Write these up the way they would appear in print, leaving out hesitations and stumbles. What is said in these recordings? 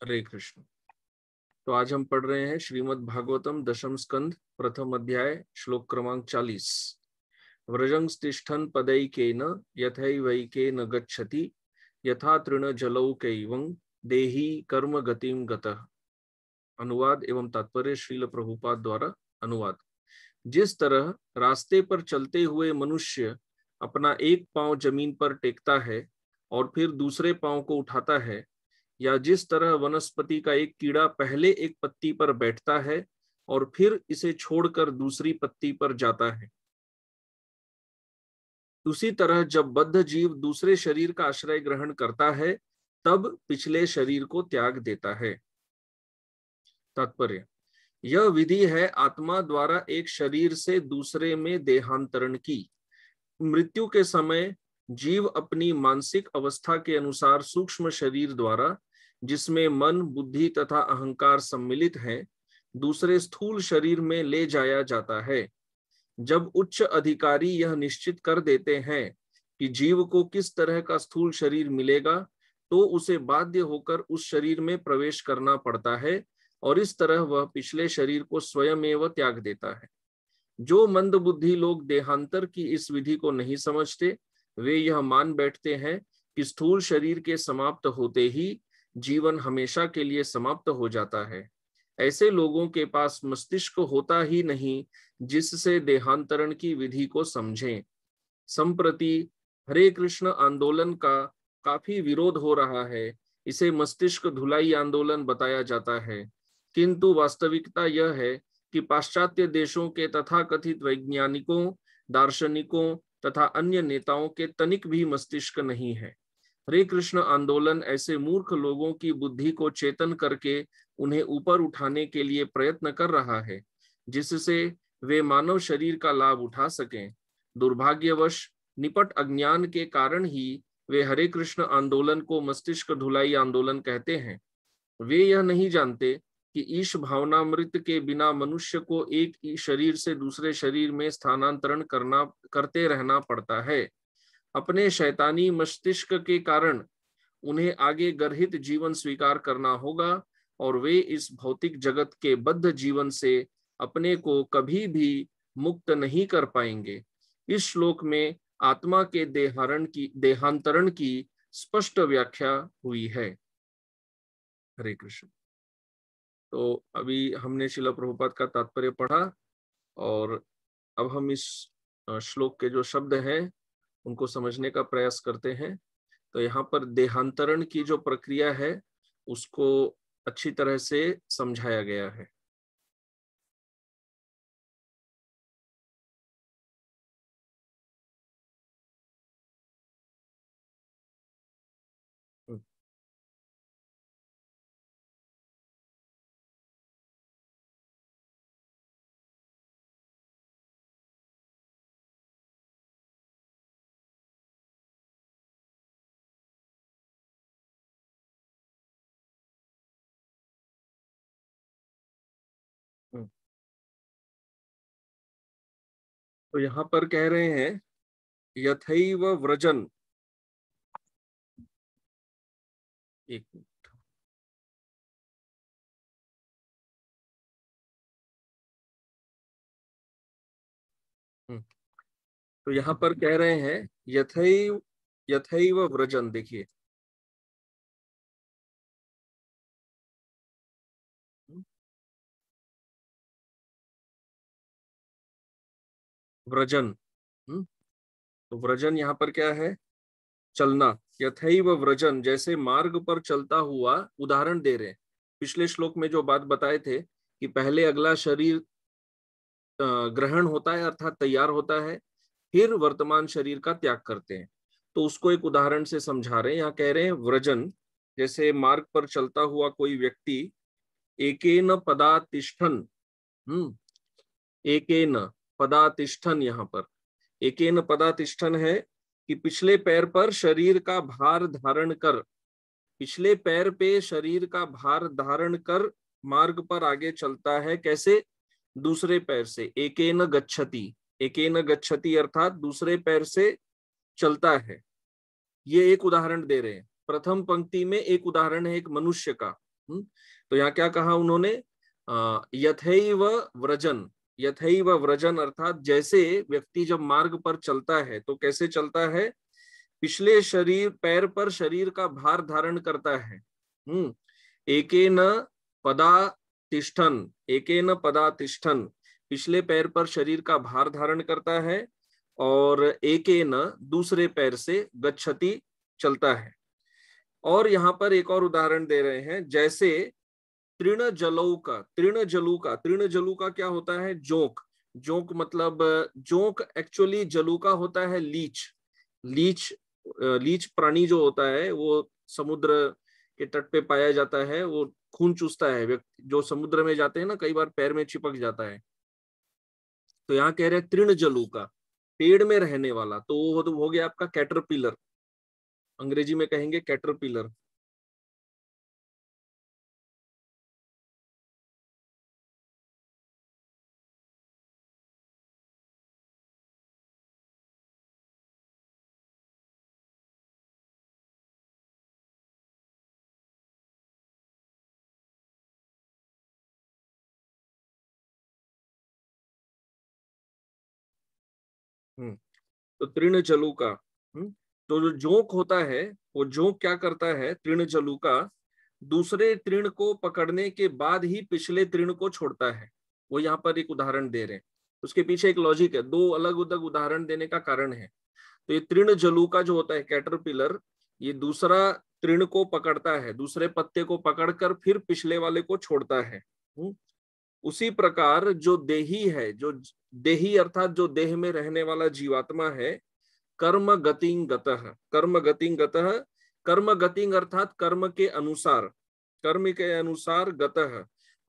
हरे कृष्ण। तो आज हम पढ़ रहे हैं श्रीमद् भागवतम दशम स्कंध प्रथम अध्याय श्लोक क्रमांक 40। व्रजं तिष्ठन् पदैकेन यथैवैकेन गच्छति यथा तृण जलौकैवं देही कर्म गतिम गतः। अनुवाद एवं तात्पर्य श्रील प्रभुपाद द्वारा अनुवाद। जिस तरह रास्ते पर चलते हुए मनुष्य अपना एक पांव जमीन पर टेकता है और फिर दूसरे पांव को उठाता है, या जिस तरह वनस्पति का एक कीड़ा पहले एक पत्ती पर बैठता है और फिर इसे छोड़कर दूसरी पत्ती पर जाता है, उसी तरह जब बद्ध जीव दूसरे शरीर का आश्रय ग्रहण करता है तब पिछले शरीर को त्याग देता है। तात्पर्य: यह विधि है आत्मा द्वारा एक शरीर से दूसरे में देहांतरण की। मृत्यु के समय जीव अपनी मानसिक अवस्था के अनुसार सूक्ष्म शरीर द्वारा, जिसमें मन, बुद्धि तथा अहंकार सम्मिलित हैं, दूसरे स्थूल शरीर में ले जाया जाता है। जब उच्च अधिकारी यह निश्चित कर देते हैं कि जीव को किस तरह का स्थूल शरीर मिलेगा, तो उसे बाध्य होकर उस शरीर में प्रवेश करना पड़ता है और इस तरह वह पिछले शरीर को स्वयमेव त्याग देता है। जो मंद बुद्धि लोग देहांतर की इस विधि को नहीं समझते, वे यह मान बैठते हैं कि स्थूल शरीर के समाप्त होते ही जीवन हमेशा के लिए समाप्त हो जाता है। ऐसे लोगों के पास मस्तिष्क होता ही नहीं जिससे देहांतरण की विधि को समझें। संप्रति हरे कृष्ण आंदोलन का काफी विरोध हो रहा है। इसे मस्तिष्क धुलाई आंदोलन बताया जाता है, किंतु वास्तविकता यह है कि पाश्चात्य देशों के तथाकथित वैज्ञानिकों, दार्शनिकों तथा अन्य नेताओं के तनिक भी मस्तिष्क नहीं है। हरे कृष्ण आंदोलन ऐसे मूर्ख लोगों की बुद्धि को चेतन करके उन्हें ऊपर उठाने के लिए प्रयत्न कर रहा है, जिससे वे मानव शरीर का लाभ उठा सकें। दुर्भाग्यवश निपट अज्ञान के कारण ही वे हरे कृष्ण आंदोलन को मस्तिष्क धुलाई आंदोलन कहते हैं। वे यह नहीं जानते कि ईश भावनामृत के बिना मनुष्य को एक शरीर से दूसरे शरीर में स्थानांतरण करते रहना पड़ता है। अपने शैतानी मस्तिष्क के कारण उन्हें आगे गर्हित जीवन स्वीकार करना होगा और वे इस भौतिक जगत के बद्ध जीवन से अपने को कभी भी मुक्त नहीं कर पाएंगे। इस श्लोक में आत्मा के देहांतरण की स्पष्ट व्याख्या हुई है। हरे कृष्ण। तो अभी हमने श्रील प्रभुपाद का तात्पर्य पढ़ा और अब हम इस श्लोक के जो शब्द हैं उनको समझने का प्रयास करते हैं। तो यहाँ पर देहांतरण की जो प्रक्रिया है उसको अच्छी तरह से समझाया गया है। तो यहाँ पर कह रहे हैं यथैव व्रजन। एक मिनट। तो यहाँ पर कह रहे हैं यथैव व्रजन। देखिए, व्रजन। तो व्रजन यहाँ पर क्या है? चलना। यथैव व्रजन, जैसे मार्ग पर चलता हुआ। उदाहरण दे रहे हैं पिछले श्लोक में जो बात बताए थे कि पहले अगला शरीर ग्रहण होता है अर्थात तैयार होता है, फिर वर्तमान शरीर का त्याग करते हैं। तो उसको एक उदाहरण से समझा रहे हैं। यहाँ कह रहे हैं व्रजन, जैसे मार्ग पर चलता हुआ कोई व्यक्ति एकेन पदातिष्ठन। एकेन पदातिष्ठन, यहाँ पर एकेन पदातिष्ठन है कि पिछले पैर पर शरीर का भार धारण कर, पिछले पैर पे शरीर का भार धारण कर मार्ग पर आगे चलता है। कैसे? दूसरे पैर से। एकेन गच्छति, एकेन गच्छति अर्थात दूसरे पैर से चलता है। ये एक उदाहरण दे रहे हैं। प्रथम पंक्ति में एक उदाहरण है एक मनुष्य का, तो यहाँ क्या कहा उन्होंने, यथैव व्रजन, यथैव व्रजन अर्थात जैसे व्यक्ति जब मार्ग पर चलता है तो कैसे चलता है, पिछले शरीर पैर पर शरीर का भार धारण करता है, एकेन पदा तिष्ठन, एकेन पदा तिष्ठन, पिछले पैर पर शरीर का भार धारण करता है, और एकेन दूसरे पैर से गच्छति चलता है। और यहाँ पर एक और उदाहरण दे रहे हैं, जैसे तृण जलऊ का, तृण जलू का, तृण जलू का क्या होता है, जोंक, जोंक मतलब जोंक एक्चुअली जलू का होता है लीच, लीच, लीच प्राणी जो होता है वो समुद्र के तट पे पाया जाता है, वो खून चूसता है, व्यक्ति जो समुद्र में जाते हैं ना कई बार पैर में चिपक जाता है। तो यहाँ कह रहे हैं तृण जलू का, पेड़ में रहने वाला, तो वो तो हो गया आपका कैटरपिलर, अंग्रेजी में कहेंगे कैटरपिलर। तो तृण जलू का, तो जो जोंक होता है वो जोंक क्या करता है, तृण जलू का दूसरे तृण को पकड़ने के बाद ही पिछले तृण को छोड़ता है। वो यहाँ पर एक उदाहरण दे रहे हैं, उसके पीछे एक लॉजिक है, दो अलग अलग उदाहरण देने का कारण है। तो ये तृण जलू का जो होता है कैटरपिलर, ये दूसरा तृण को पकड़ता है, दूसरे पत्ते को पकड़कर फिर पिछले वाले को छोड़ता है। उसी प्रकार जो देही है, जो देही अर्थात जो देह में रहने वाला जीवात्मा है, कर्म गतिं गतः, कर्म गतिं गतः, कर्म गतिं अर्थात कर्म के अनुसार, कर्म के अनुसार गतः,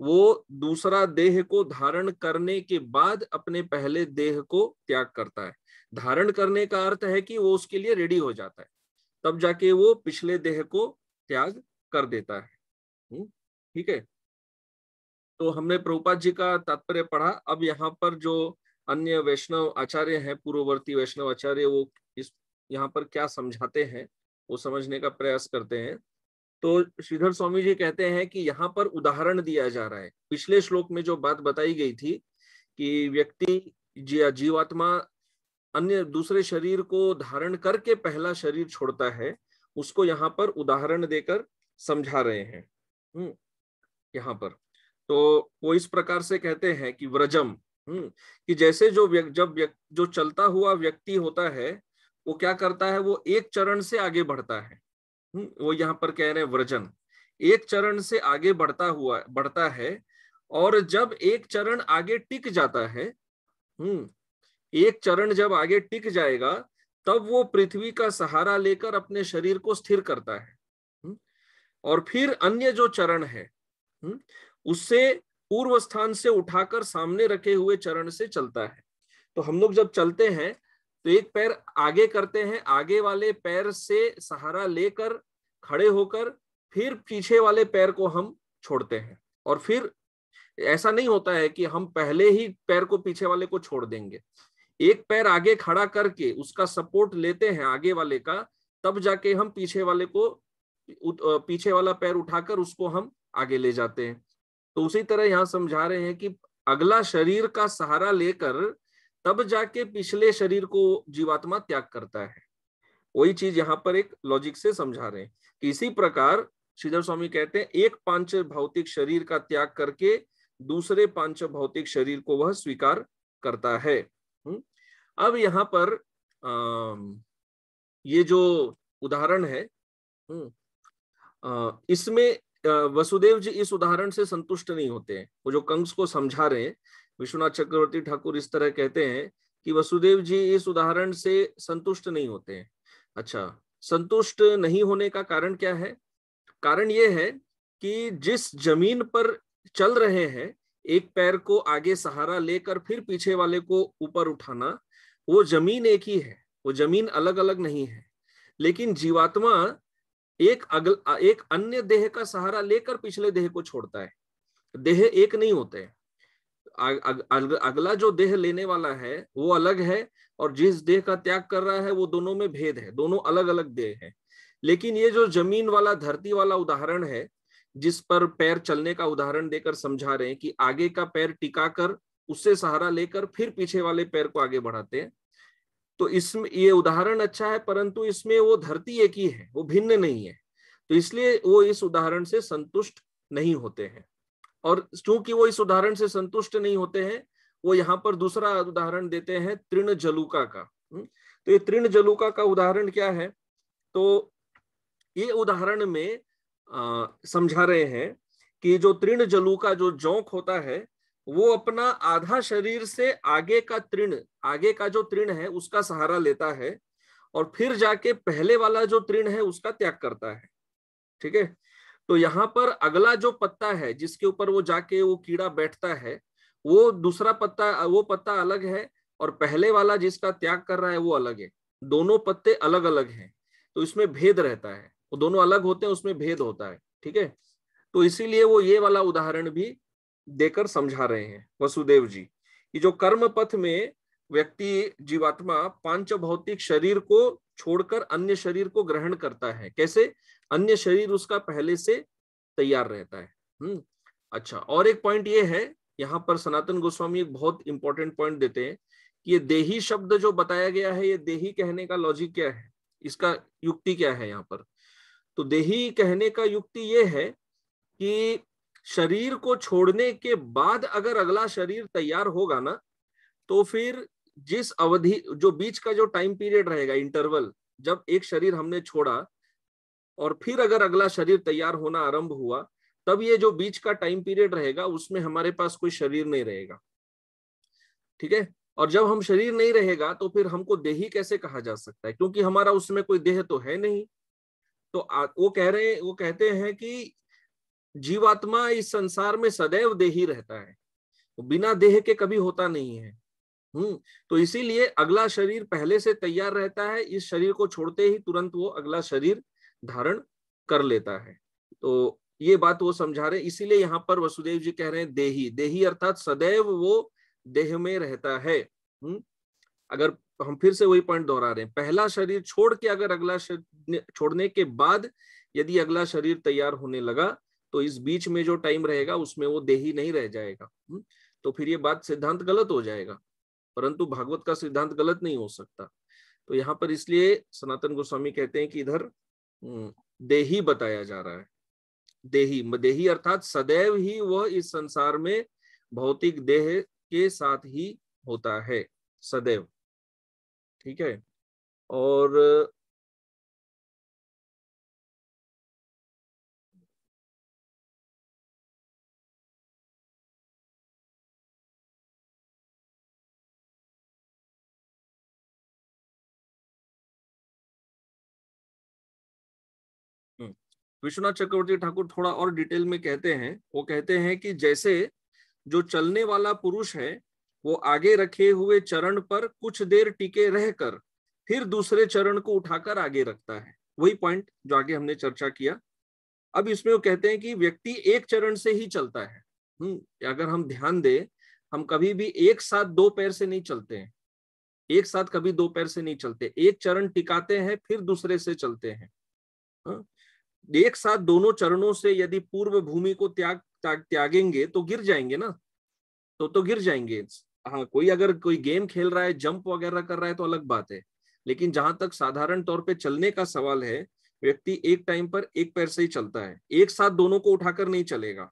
वो दूसरा देह को धारण करने के बाद अपने पहले देह को त्याग करता है। धारण करने का अर्थ है कि वो उसके लिए रेडी हो जाता है, तब जाके वो पिछले देह को त्याग कर देता है। ठीक है, तो हमने प्रभुपाद जी का तात्पर्य पढ़ा। अब यहाँ पर जो अन्य वैष्णव आचार्य हैं, पूर्ववर्ती वैष्णव आचार्य, वो इस यहाँ पर क्या समझाते हैं वो समझने का प्रयास करते हैं। तो श्रीधर स्वामी जी कहते हैं कि यहाँ पर उदाहरण दिया जा रहा है। पिछले श्लोक में जो बात बताई गई थी कि व्यक्ति जीवात्मा अन्य दूसरे शरीर को धारण करके पहला शरीर छोड़ता है, उसको यहाँ पर उदाहरण देकर समझा रहे हैं। यहाँ पर तो वो इस प्रकार से कहते हैं कि व्रजम, कि जैसे जो चलता हुआ व्यक्ति होता है वो क्या करता है, वो एक चरण से आगे बढ़ता है। वो यहाँ पर कह रहे हैं व्रजन, एक चरण से आगे बढ़ता है, और जब एक चरण आगे टिक जाता है, एक चरण जब आगे टिक जाएगा तब वो पृथ्वी का सहारा लेकर अपने शरीर को स्थिर करता है, और फिर अन्य जो चरण है उससे पूर्व स्थान से उठाकर सामने रखे हुए चरण से चलता है। तो हम लोग जब चलते हैं तो एक पैर आगे करते हैं, आगे वाले पैर से सहारा लेकर खड़े होकर फिर पीछे वाले पैर को हम छोड़ते हैं। और फिर ऐसा नहीं होता है कि हम पहले ही पैर को पीछे वाले को छोड़ देंगे, एक पैर आगे खड़ा करके उसका सपोर्ट लेते हैं आगे वाले का, तब जाके हम पीछे वाला पैर उठाकर उसको हम आगे ले जाते हैं। तो उसी तरह यहाँ समझा रहे हैं कि अगला शरीर का सहारा लेकर तब जाके पिछले शरीर को जीवात्मा त्याग करता है। वही चीज यहाँ पर एक लॉजिक से समझा रहे हैं कि इसी प्रकार श्रीधर स्वामी कहते हैं एक पांच भौतिक शरीर का त्याग करके दूसरे पांच भौतिक शरीर को वह स्वीकार करता है। अब यहाँ पर ये जो उदाहरण है, इसमें वसुदेव जी इस उदाहरण से संतुष्ट नहीं होते हैं। वो जो कंस को समझा रहे हैं, विश्वनाथ चक्रवर्ती ठाकुर इस तरह कहते हैं कि वसुदेव जी इस उदाहरण से संतुष्ट नहीं होते हैं। अच्छा, संतुष्ट नहीं होने का कारण क्या है? कारण ये है कि जिस जमीन पर चल रहे हैं, एक पैर को आगे सहारा लेकर फिर पीछे वाले को ऊपर उठाना, वो जमीन एक ही है, वो जमीन अलग अलग नहीं है। लेकिन जीवात्मा एक अन्य देह का सहारा लेकर पिछले देह को छोड़ता है। देह एक नहीं होते, अगला जो देह लेने वाला है वो अलग है, और जिस देह का त्याग कर रहा है वो दोनों में भेद है, दोनों अलग अलग देह है। लेकिन ये जो जमीन वाला धरती वाला उदाहरण है, जिस पर पैर चलने का उदाहरण देकर समझा रहे हैं कि आगे का पैर टिकाकर उससे सहारा लेकर फिर पीछे वाले पैर को आगे बढ़ाते हैं। तो इसमें ये उदाहरण अच्छा है, परंतु इसमें वो धरती एक ही है, वो भिन्न नहीं है, तो इसलिए वो इस उदाहरण से संतुष्ट नहीं होते हैं। और चूंकि वो इस उदाहरण से संतुष्ट नहीं होते हैं, वो यहाँ पर दूसरा उदाहरण देते हैं तृण जलूका का। तो ये तृण जलूका का उदाहरण क्या है? तो ये उदाहरण में समझा रहे हैं कि जो तृण जलूका, जो जोंक होता है, वो अपना आधा शरीर से आगे का जो तृण है उसका सहारा लेता है और फिर जाके पहले वाला जो तृण है उसका त्याग करता है। ठीक है, तो यहाँ पर अगला जो पत्ता है जिसके ऊपर वो जाके वो कीड़ा बैठता है, वो दूसरा पत्ता, वो पत्ता अलग है और पहले वाला जिसका त्याग कर रहा है वो अलग है। दोनों पत्ते अलग अलग हैं, तो इसमें भेद रहता है, वो दोनों अलग होते हैं, उसमें भेद होता है। ठीक है, तो इसीलिए वो ये वाला उदाहरण भी देकर समझा रहे हैं वसुदेव जी कि जो कर्म पथ में व्यक्ति, जीवात्मा पांच भौतिक शरीर को छोड़कर अन्य शरीर को ग्रहण करता है। कैसे? अन्य शरीर उसका पहले से तैयार रहता है। अच्छा, और एक पॉइंट ये है, यहाँ पर सनातन गोस्वामी एक बहुत इंपॉर्टेंट पॉइंट देते हैं कि ये देही शब्द जो बताया गया है, ये देही कहने का लॉजिक क्या है, इसका युक्ति क्या है यहाँ पर? तो देही कहने का युक्ति ये है कि शरीर को छोड़ने के बाद अगर अगला शरीर तैयार होगा ना, तो फिर जिस अवधि, जो बीच का जो टाइम पीरियड रहेगा, इंटरवल, जब एक शरीर हमने छोड़ा और फिर अगर अगला शरीर तैयार होना आरंभ हुआ, तब ये जो बीच का टाइम पीरियड रहेगा उसमें हमारे पास कोई शरीर नहीं रहेगा। ठीक है, और जब हम शरीर नहीं रहेगा तो फिर हमको देही कैसे कहा जा सकता है, क्योंकि हमारा उसमें कोई देह तो है नहीं। तो वो कहते हैं कि जीवात्मा इस संसार में सदैव देही रहता है, तो बिना देह के कभी होता नहीं है। तो इसीलिए अगला शरीर पहले से तैयार रहता है, इस शरीर को छोड़ते ही तुरंत वो अगला शरीर धारण कर लेता है। तो ये बात वो समझा रहे, इसीलिए यहाँ पर वसुदेव जी कह रहे हैं देही, देही अर्थात सदैव वो देह में रहता है। अगर हम फिर से वही पॉइंट दोहरा रहे हैं, पहला शरीर छोड़ के अगर अगला शरीर छोड़ने के बाद यदि अगला शरीर तैयार होने लगा, तो इस बीच में जो टाइम रहेगा उसमें वो देही नहीं रह जाएगा। तो फिर ये बात, सिद्धांत गलत हो जाएगा, परंतु भागवत का सिद्धांत गलत नहीं हो सकता। तो यहाँ पर इसलिए सनातन गोस्वामी कहते हैं कि इधर देही बताया जा रहा है। देही अर्थात सदैव ही वह इस संसार में भौतिक देह के साथ ही होता है, सदैव। ठीक है, और विश्वनाथ चक्रवर्ती ठाकुर थोड़ा और डिटेल में कहते हैं। वो कहते हैं कि जैसे जो चलने वाला पुरुष है, वो आगे रखे हुए चरण पर कुछ देर टिके रहकर फिर दूसरे चरण को उठाकर आगे रखता है, वही पॉइंट जो आगे हमने चर्चा किया। अब इसमें वो कहते हैं कि व्यक्ति एक चरण से ही चलता है। अगर हम ध्यान दें, हम कभी भी एक साथ दो पैर से नहीं चलते हैं, एक साथ कभी दो पैर से नहीं चलते, एक चरण टिकाते हैं फिर दूसरे से चलते हैं। एक साथ दोनों चरणों से यदि पूर्व भूमि को त्यागेंगे तो गिर जाएंगे ना, तो गिर जाएंगे। हाँ, कोई अगर कोई गेम खेल रहा है, जंप वगैरह कर रहा है तो अलग बात है, लेकिन जहां तक साधारण तौर पे चलने का सवाल है, व्यक्ति एक टाइम पर एक पैर से ही चलता है, एक साथ दोनों को उठाकर नहीं चलेगा।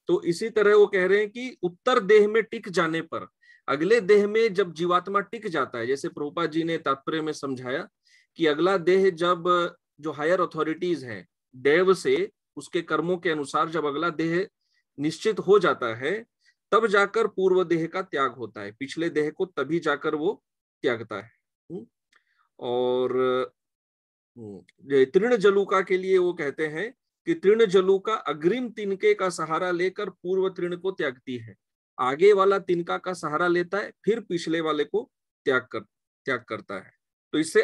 तो इसी तरह वो कह रहे हैं कि उत्तर देह में टिक जाने पर अगले देह में जब जीवात्मा टिक जाता है, जैसे प्रभुपाद जी ने तात्पर्य में समझाया कि अगला देह जब जो हायर अथॉरिटीज हैं देव से, उसके कर्मों के अनुसार जब अगला देह निश्चित हो जाता है, तब जाकर पूर्व देह का त्याग होता है, पिछले देह को तभी जाकर वो त्यागता है। और तृण जलूका के लिए वो कहते हैं कि तृण जलूका अग्रिम तिनके का सहारा लेकर पूर्व तृण को त्यागती है, आगे वाला तिनका का सहारा लेता है फिर पिछले वाले को त्याग करता है। तो इससे